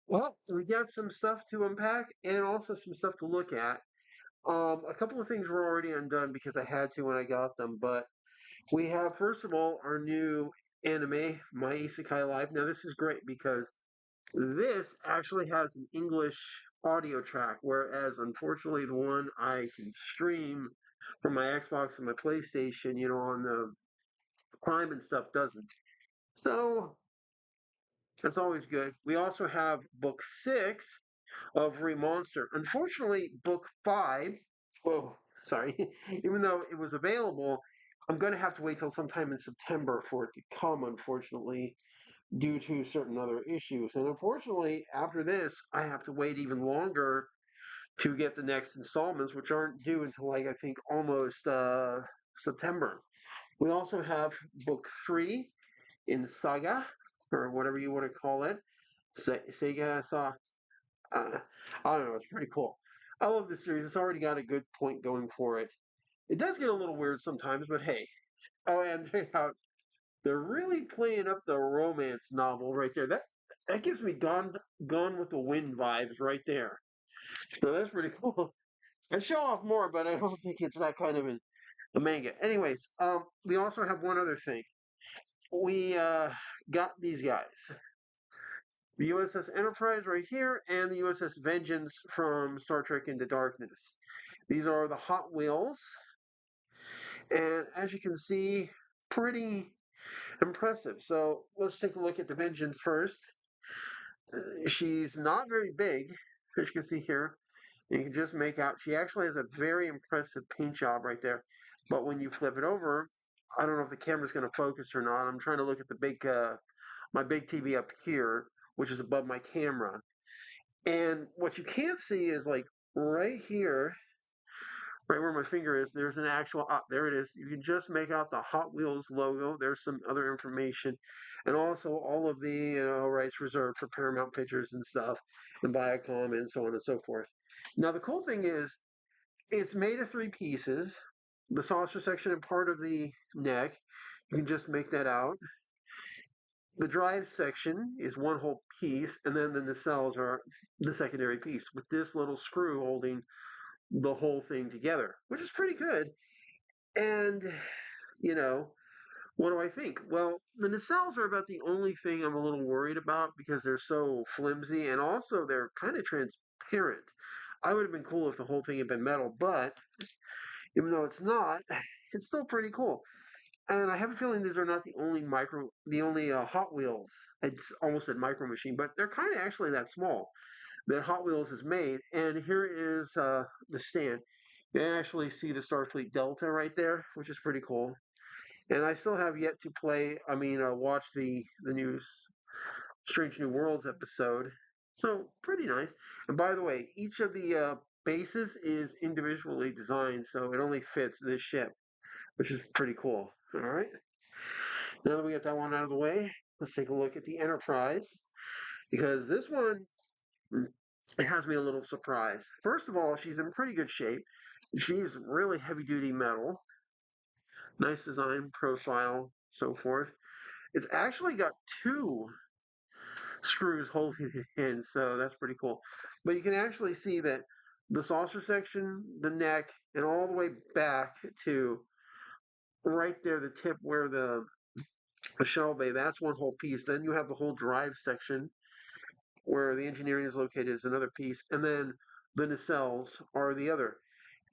Well, we got some stuff to unpack and also some stuff to look at. A couple of things were already undone because I had to when I got them, but we have, first of all, our new anime, My Isekai Live. Now, this is great because this actually has an English audio track, whereas unfortunately the one I can stream from my Xbox and my PlayStation, on the Prime and stuff doesn't. So that's always good. We also have book 6 of Remonster. Unfortunately, book 5, oh, sorry, even though it was available, I'm going to have to wait till sometime in September for it to come, unfortunately, due to certain other issues. And unfortunately, after this, I have to wait even longer to get the next installments, which aren't due until, like, I think almost September. We also have book 3 in Saga, or whatever you want to call it. Sega uh, I don't know. It's pretty cool. I love this series. It's already got a good point going for it. It does get a little weird sometimes, but hey. Oh, and check out. They're really playing up the romance novel right there. That gives me Gone with the Wind vibes right there. So that's pretty cool. I show off more, but I don't think it's that kind of a manga. Anyways, we also have one other thing. We got these guys. The USS Enterprise right here, and the USS Vengeance from Star Trek Into Darkness. These are the Hot Wheels, and as you can see, pretty impressive. So let's take a look at the Vengeance first. She's not very big, as you can see here. You can just make out, she actually has a very impressive paint job right there. But when you flip it over, I don't know if the camera's going to focus or not. I'm trying to look at my big TV up here, which is above my camera. And what you can't see is like right here, right where my finger is, there's an actual, there it is. You can just make out the Hot Wheels logo. There's some other information. And also all of the, rights reserved for Paramount Pictures and stuff, and Viacom and so on and so forth. Now, the cool thing is, it's made of 3 pieces. The saucer section and part of the neck, you can just make that out. The drive section is one whole piece, and then the nacelles are the secondary piece with this little screw holding the whole thing together, which is pretty good. And, you know, what do I think? Well, the nacelles are about the only thing I'm a little worried about because they're so flimsy and also they're kind of transparent. I would have been cool if the whole thing had been metal, but even though it's not, it's still pretty cool. And I have a feeling these are not the only Hot Wheels. It's almost a micro machine, but they're kind of actually that small that Hot Wheels has made. And here is the stand. You can actually see the Starfleet Delta right there, which is pretty cool. And I still have yet to watch the new Strange New Worlds episode. So pretty nice. And by the way, each of the bases is individually designed, so it only fits this ship, which is pretty cool. All right. Now that we got that one out of the way, let's take a look at the Enterprise because this one it has me a little surprised. First of all, she's in pretty good shape. She's really heavy duty metal, nice design, profile, so forth. It's actually got 2 screws holding it in, so that's pretty cool. But you can actually see that the saucer section, the neck, and all the way back to right there, the tip where the shuttle bay, that's one whole piece. Then you have the whole drive section where the engineering is located is another piece, and then the nacelles are the other.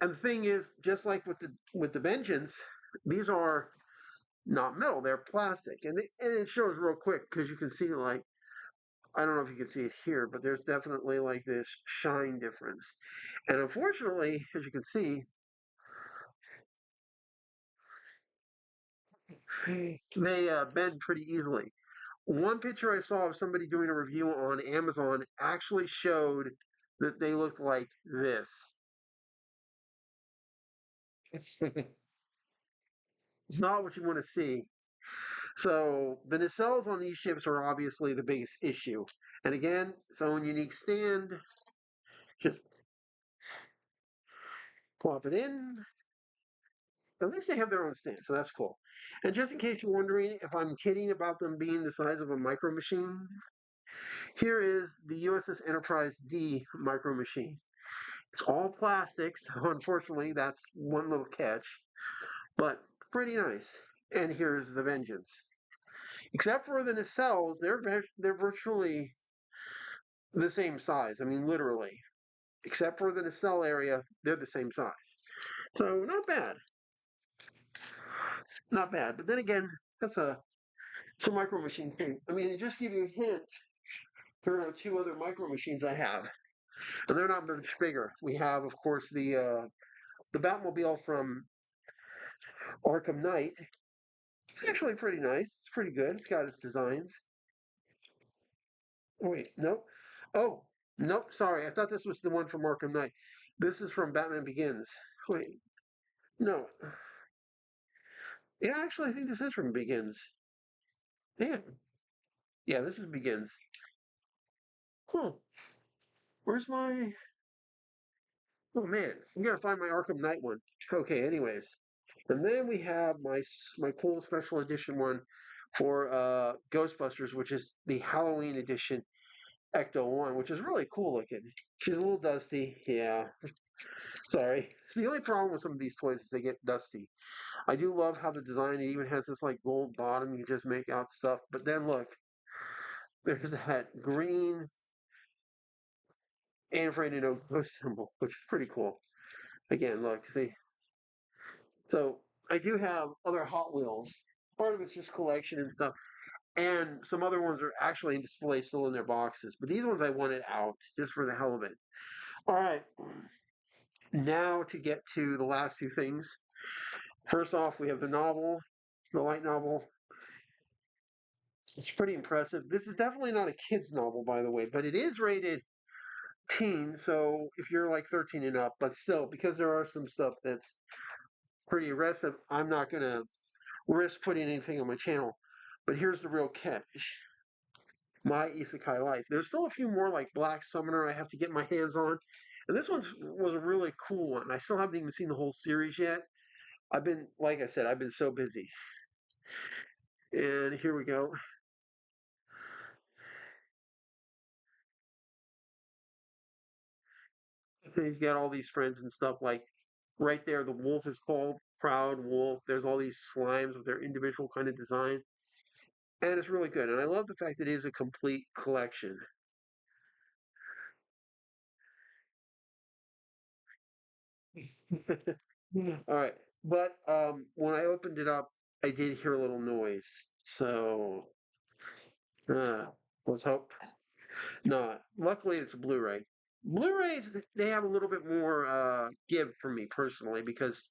And the thing is, just like with the Vengeance, these are not metal; they're plastic, and it shows real quick because you can see like I don't know if you can see it here, but there's definitely like this shine difference. And unfortunately, as you can see, they bend pretty easily. One picture I saw of somebody doing a review on Amazon actually showed that they looked like this. It's, it's not what you want to see. So the nacelles on these ships are obviously the biggest issue. And again, its own unique stand. Just plop it in. At least they have their own stand, so that's cool. And just in case you're wondering if I'm kidding about them being the size of a micro machine, Here is the USS Enterprise D micro machine. It's all plastics. Unfortunately, that's one little catch, but pretty nice. And here's the Vengeance. Except for the nacelles, they're virtually the same size. I mean, literally. Except for the nacelle area, they're the same size. So not bad, not bad. But then again, that's it's a micro machine thing. I mean, to just give you a hint, there are two other micro machines I have, and they're not much bigger. We have, of course, the Batmobile from Arkham Knight. It's actually pretty nice. It's pretty good. It's got its designs. Oh, wait, nope. Oh, nope. Sorry, I thought this was the one from Arkham Knight. This is from Batman Begins. Wait, no. Yeah, actually, I think this is from Begins. Yeah, yeah, this is Begins. Huh? Where's my? Oh man, I'm gonna find my Arkham Knight one. Okay, anyways, and then we have my cool special edition one for Ghostbusters, which is the Halloween edition Ecto One, which is really cool looking. She's a little dusty, yeah. Sorry. The only problem with some of these toys is they get dusty. I do love how the design it even has this like gold bottom. You can just make out stuff. But then look, there's that green and afraid no ghost symbol, which is pretty cool. Again, look, see. So I do have other Hot Wheels. Part of it's just collection and stuff. And some other ones are actually in display still in their boxes. But these ones I wanted out just for the hell of it. All right. Now to get to the last two things. First off, we have the novel, the light novel. It's pretty impressive. This is definitely not a kid's novel, by the way, but it is rated teen, so if you're like 13 and up, but still, because there are some stuff that's pretty aggressive, I'm not going to risk putting anything on my channel. But here's the real catch. My Isekai Life. There's still a few more like Black Summoner I have to get my hands on. And this one was a really cool one. I still haven't even seen the whole series yet. I've been, like I said, I've been so busy. And here we go. He's got all these friends and stuff. Like right there, the wolf is called Proud Wolf. There's all these slimes with their individual kind of design. And it's really good. And I love the fact that it is a complete collection. All right. But when I opened it up, I did hear a little noise. So uh, let's hope not. Luckily, it's a Blu-ray. Blu-rays, they have a little bit more give for me personally because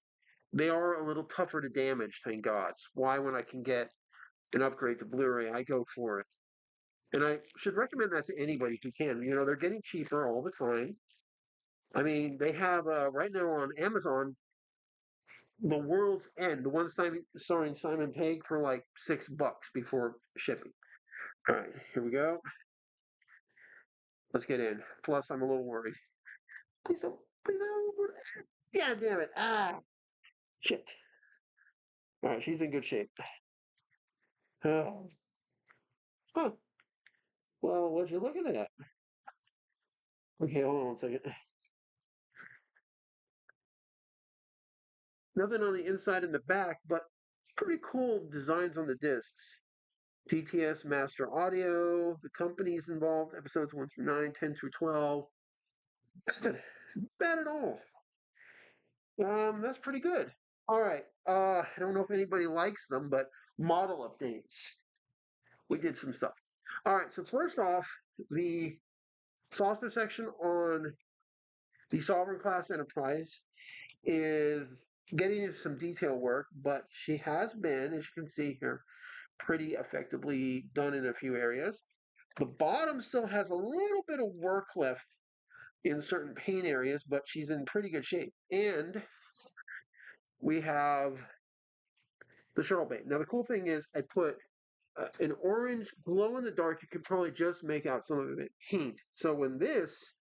they are a little tougher to damage, thank God. It's why when I can get an upgrade to Blu-ray, I go for it. And I should recommend that to anybody who can. You know, they're getting cheaper all the time. I mean, they have right now on Amazon The World's End, the one starring Simon Pegg for like $6 before shipping. All right, here we go. Let's get in. Plus, I'm a little worried. Please don't. Please don't. Yeah, damn it. Ah, shit. All right, she's in good shape. Huh. Well, would you look at that? Okay, hold on one second. Nothing on the inside and the back, but pretty cool designs on the discs. DTS Master Audio, the companies involved, episodes 1 through 9, 10 through 12. Bad at all. That's pretty good. All right. I don't know if anybody likes them, but model updates. We did some stuff. All right. So first off, the software section on the Sovereign class Enterprise is getting into some detail work, but she has been, as you can see here, pretty effectively done in a few areas. The bottom still has a little bit of work left in certain paint areas, but she's in pretty good shape. And we have the shuttle bay. Now, the cool thing is I put an orange glow in the dark. You could probably just make out some of it paint. So when this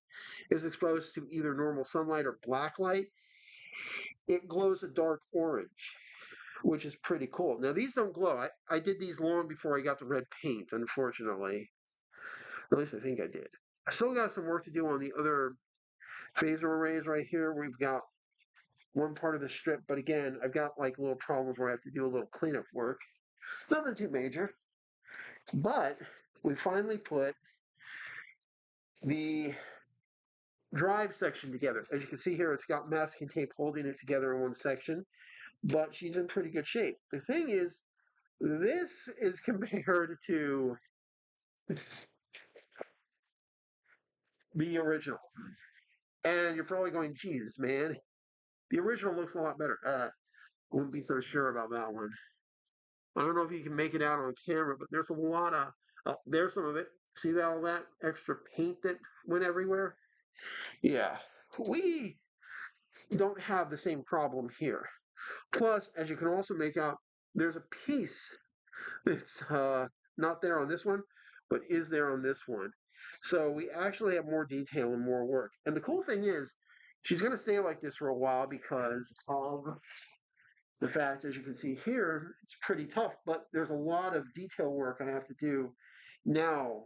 is exposed to either normal sunlight or black light, it glows a dark orange, which is pretty cool. Now, these don't glow. I did these long before I got the red paint, unfortunately. At least I think I did. I still got some work to do on the other phaser arrays right here. We've got one part of the strip, but again, I've got like little problems where I have to do a little cleanup work. Nothing too major, but we finally put the drive section together. As you can see here, it's got masking tape holding it together in one section, but she's in pretty good shape. The thing is, this is compared to the original. And you're probably going, geez, man, the original looks a lot better. Wouldn't be so sure about that one. I don't know if you can make it out on camera, but there's a lot of, there's some of it. See that, all that extra paint that went everywhere? Yeah. We don't have the same problem here. Plus, as you can also make out, there's a piece that's not there on this one, but is there on this one. So we actually have more detail and more work. And the cool thing is, she's going to stay like this for a while because of the fact, as you can see here, it's pretty tough, but there's a lot of detail work I have to do now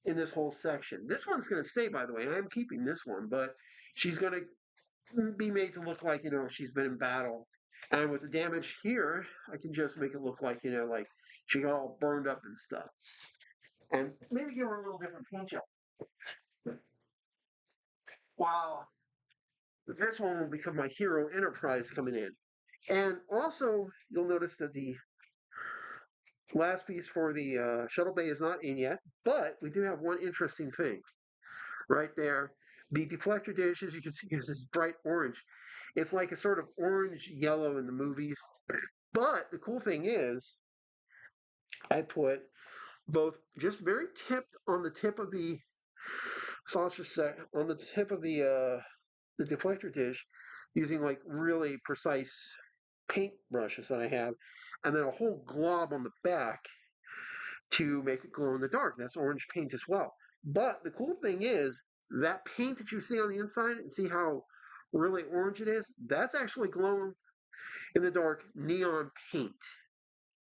in this whole section. This one's going to stay, by the way. I'm keeping this one, but she's going to be made to look like, she's been in battle. And with the damage here, I can just make it look like, like she got all burned up and stuff. And maybe give her a little different paint job. Wow. This one will become my Hero Enterprise coming in. And also, you'll notice that the last piece for the shuttle bay is not in yet, but we do have one interesting thing right there. The deflector dish, as you can see, is this bright orange. It's like a sort of orange yellow in the movies. But the cool thing is, I put both just very tipped on the tip of the saucer set, on the tip of the deflector dish, using like really precise paint brushes that I have, and then a whole glob on the back to make it glow in the dark. That's orange paint as well. But the cool thing is that paint that you see on the inside and see how really orange it is, that's actually glow in the dark neon paint.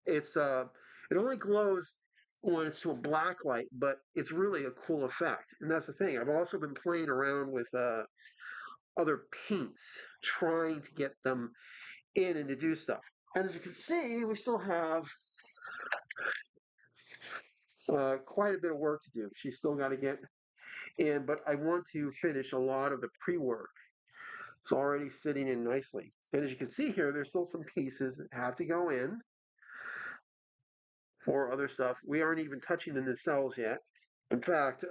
It's it only glows when it's to a black light, but it's really a cool effect. And that's the thing. I've also been playing around with other paints, trying to get them in and to do stuff. And as you can see, we still have quite a bit of work to do. She's still got to get in, but I want to finish a lot of the pre-work. It's already fitting in nicely. And as you can see here, there's still some pieces that have to go in for other stuff. We aren't even touching the nacelles yet. In fact,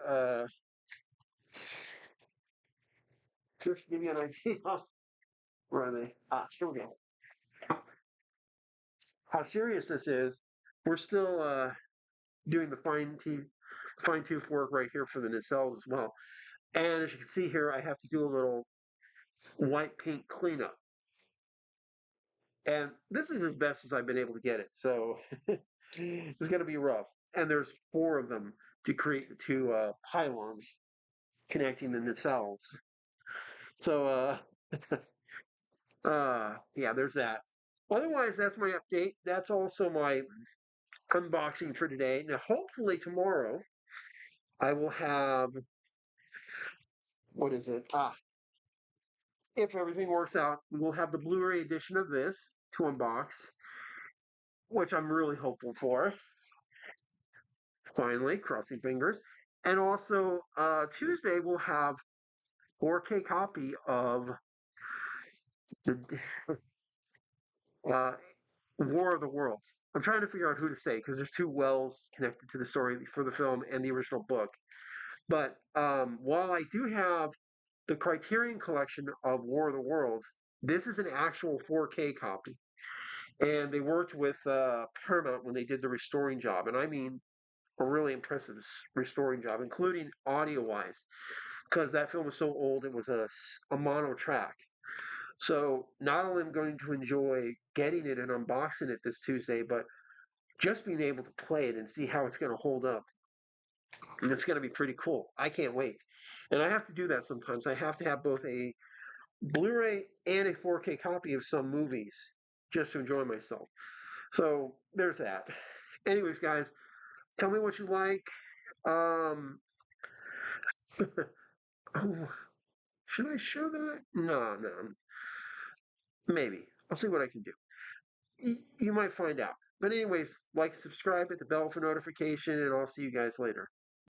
just to give you an idea, where are they? Here we go. How serious this is, we're still doing the fine tooth work right here for the nacelles as well. And as you can see here, I have to do a little white paint cleanup. And this is as best as I've been able to get it. So it's going to be rough. And there's four of them to create the two pylons connecting the nacelles. So, yeah, there's that. Otherwise, that's my update. That's also my unboxing for today. Now, hopefully tomorrow I will have, what is it? If everything works out, we will have the Blu-ray edition of this to unbox, which I'm really hopeful for. Finally, crossing fingers. And also, Tuesday we'll have 4K copy of the uh, War of the Worlds. I'm trying to figure out who to say because there's two wells connected to the story for the film and the original book. But while I do have the Criterion collection of War of the Worlds, this is an actual 4K copy. And they worked with Paramount when they did the restoring job. And I mean, a really impressive restoring job, including audio wise, because that film was so old, it was a mono track. So not only am I going to enjoy getting it and unboxing it this Tuesday, but just being able to play it and see how it's going to hold up. And it's going to be pretty cool. I can't wait. And I have to do that sometimes. I have to have both a Blu-ray and a 4K copy of some movies just to enjoy myself. So there's that. Anyways, guys, tell me what you like. Oh, should I show that? No, no, maybe. I'll see what I can do. You might find out. But anyways, like, subscribe, hit the bell for notification, and I'll see you guys later.